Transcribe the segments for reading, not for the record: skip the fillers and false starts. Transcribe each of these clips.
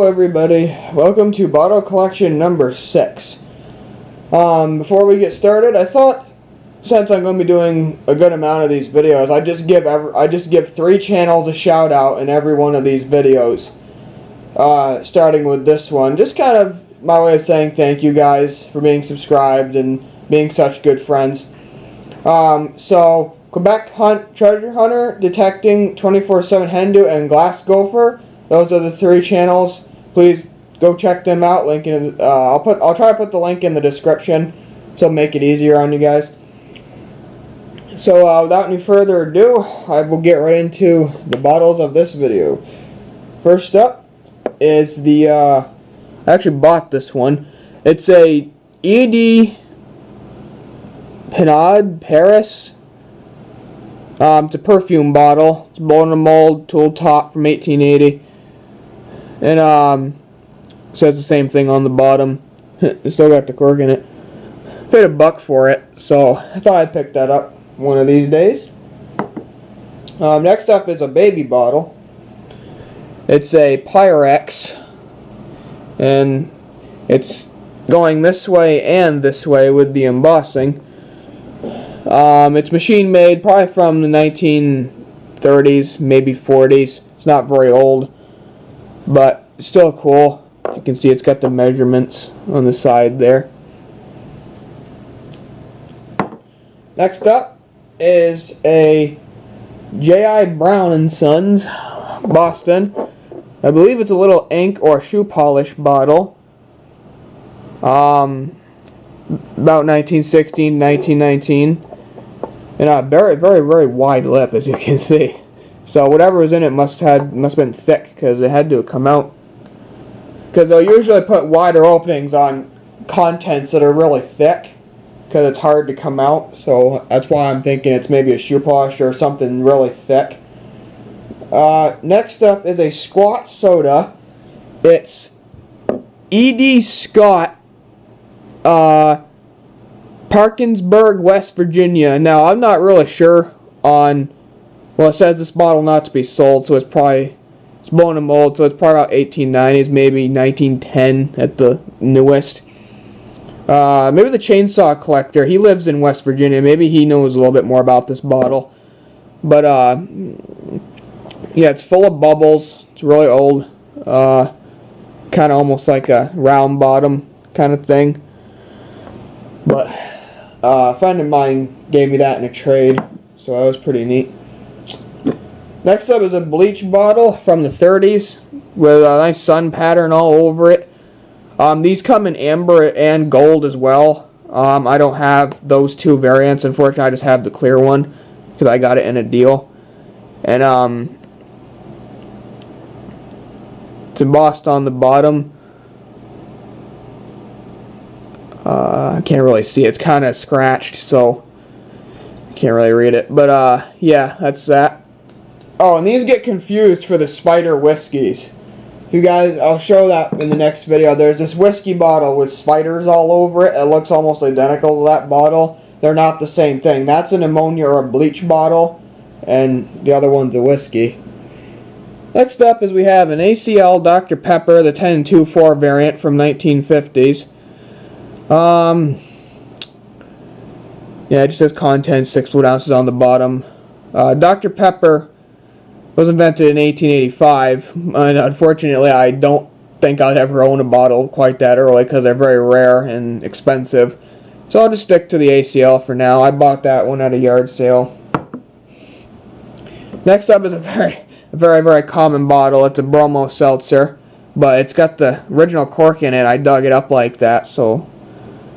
Hello everybody, welcome to bottle collection number 6. Before we get started, I thought since I'm going to be doing a good amount of these videos, I just give 3 channels a shout out in every one of these videos. Starting with this one, just kind of my way of saying thank you guys for being subscribed and being such good friends. So Quebec Treasure Hunter, Detecting 24/7 Hendu, and Glass Gopher. Those are the 3 channels. Please go check them out. Link in. I'll try to put the link in the description, so make it easier on you guys. So without any further ado, I will get right into the bottles of this video. First up is the. I actually bought this one. It's a ED Pinard Paris. It's a perfume bottle. It's blown in a mold, tool top from 1880. And says the same thing on the bottom. It still got the cork in it. Paid $1 for it, so I thought I'd pick that up one of these days. Next up is a baby bottle. It's a Pyrex, and it's going this way and this way with the embossing. It's machine made, probably from the 1930s, maybe 40s. It's not very old, but still cool. As you can see, it's got the measurements on the side there. Next up is a J.I. Brown & Sons, Boston. I believe it's a little ink or shoe polish bottle. About 1916, 1919. And a very, very, very wide lip, as you can see. So whatever was in it must have been thick, because it had to come out. Because they'll usually put wider openings on contents that are really thick, because it's hard to come out. So that's why I'm thinking it's maybe a shoe polish or something really thick. Next up is a Squat Soda. It's E.D. Scott, Parkinsburg, West Virginia. Now, I'm not really sure on. Well, it says this bottle not to be sold, so it's blown in mold, so it's probably about 1890s, maybe 1910 at the newest. Maybe the Chainsaw Collector. He lives in West Virginia. Maybe he knows a little bit more about this bottle. But yeah, it's full of bubbles. It's really old. Kind of almost like a round bottom kind of thing. But a friend of mine gave me that in a trade, so that was pretty neat. Next up is a bleach bottle from the 30s with a nice sun pattern all over it. These come in amber and gold as well. I don't have those 2 variants. Unfortunately, I just have the clear one because I got it in a deal. And it's embossed on the bottom. I can't really see it. It's kind of scratched, so I can't really read it. But yeah, that's that. Oh, and these get confused for the Spider whiskeys. If you guys, I'll show that in the next video. There's this whiskey bottle with spiders all over it. It looks almost identical to that bottle. They're not the same thing. That's an ammonia or a bleach bottle, and the other one's a whiskey. Next up is we have an ACL Dr. Pepper, the 10-2-4 variant from 1950s. Yeah, it just says content 6 fluid ounces on the bottom. Dr. Pepper was invented in 1885, and unfortunately I don't think I'd ever own a bottle quite that early because they're very rare and expensive. So I'll just stick to the ACL for now. I bought that one at a yard sale. Next up is a very, very common bottle. It's a Bromo Seltzer, but it's got the original cork in it. I dug it up like that, so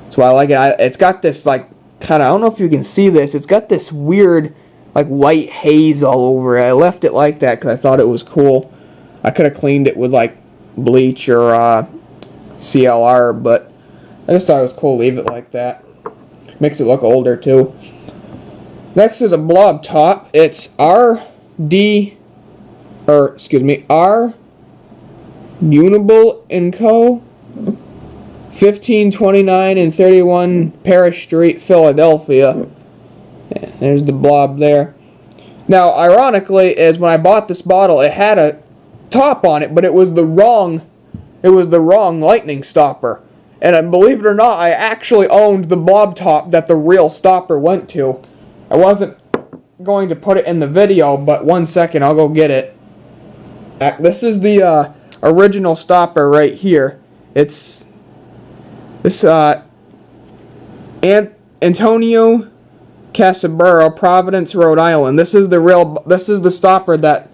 that's why I like it. It's got this like kind of, I don't know if you can see this. It's got this weird like white haze all over it. I left it like that because I thought it was cool. I could have cleaned it with like bleach or CLR, but I just thought it was cool to leave it like that. Makes it look older too. Next is a blob top. It's R Unable & Co. 1529 and 31 Parish Street, Philadelphia. Yeah, there's the blob there. Now, ironically, is when I bought this bottle, it had a top on it, but it was the wrong it was the wrong lightning stopper. And believe it or not, I actually owned the bob top that the real stopper went to. I wasn't going to put it in the video, but 1 second, I'll go get it. This is the original stopper right here. It's this Antonio Casabero, Providence, Rhode Island. This is the stopper that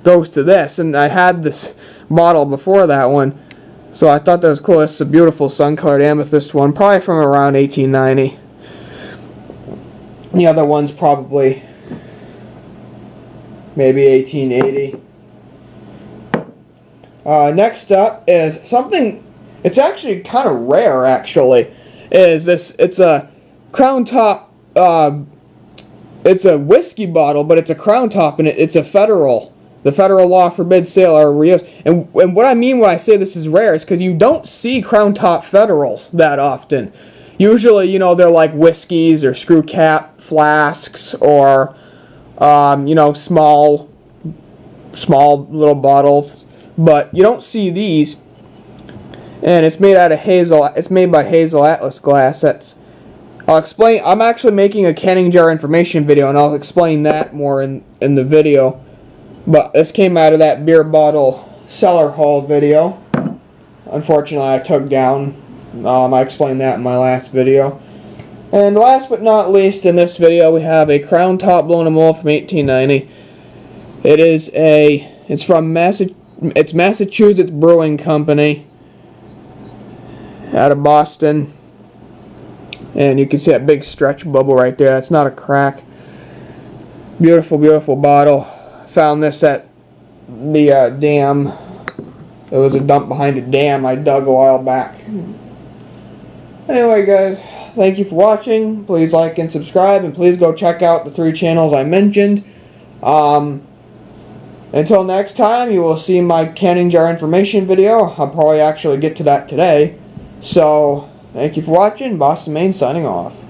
goes to this, and I had this model before that one, so I thought that was cool. This is a beautiful sun-colored amethyst one, probably from around 1890. The other one's probably maybe 1880. Next up is something, it's actually kind of rare actually, is this, it's a Crown Top, it's a whiskey bottle, but it's a Crown Top, and it's a federal. The federal law forbids sale or reuse. And what I mean when I say this is rare is because you don't see Crown Top Federals that often. Usually, you know, they're like whiskeys or screw cap flasks or, you know, small little bottles. But you don't see these. And it's made out of hazel. It's made by Hazel Atlas glass. I'll explain. I'm actually making a canning jar information video, and I'll explain that more in the video. But this came out of that beer bottle cellar haul video. Unfortunately, I took down. I explained that in my last video. And last but not least, in this video, we have a Crown Top blown mold from 1890. It's from Massachusetts Brewing Company out of Boston. And you can see that big stretch bubble right there. That's not a crack. Beautiful, beautiful bottle. Found this at the dam. It was a dump behind a dam I dug a while back. Anyway, guys, thank you for watching. Please like and subscribe, and please go check out the 3 channels I mentioned. Until next time, you will see my canning jar information video. I'll probably actually get to that today. So, thank you for watching. Boston Maine signing off.